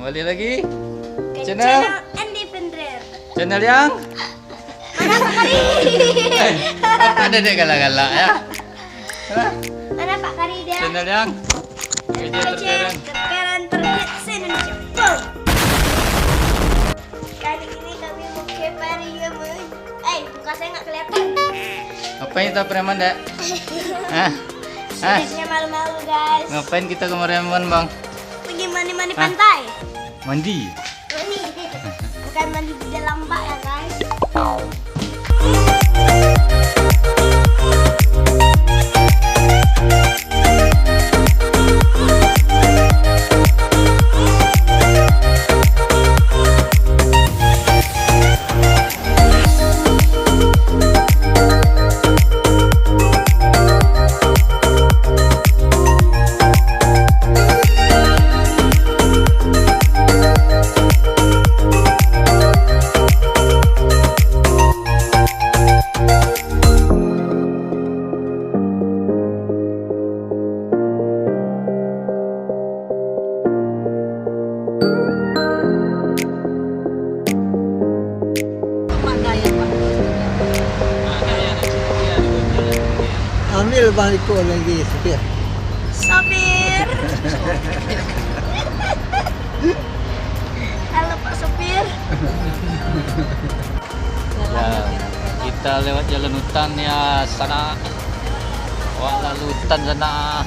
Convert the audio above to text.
Kembali lagi ke channel EndyFenrir. Channel yang Mana Pak Kari? apa ada deh galak-galak ya. Mana Pak Kari dia? Channel yang keren. Keren terhits Indonesia. Boom. Kali ini kami mau ke Pariaman. Muka saya nggak kelihatan. Ngapain kita Pariaman, Dek? Hah? Sudutnya malu-malu guys. Ngapain kita ke Pariaman, Bang? Pergi mandi-mandi pantai. Mandi. Bukan mandi di dalam bak ya guys. Ambil bang ikut lagi supir. Sopir. Halo Pak Sopir. Ya, kita lewat jalan hutan ya sana. Wah, lalu hutan sana.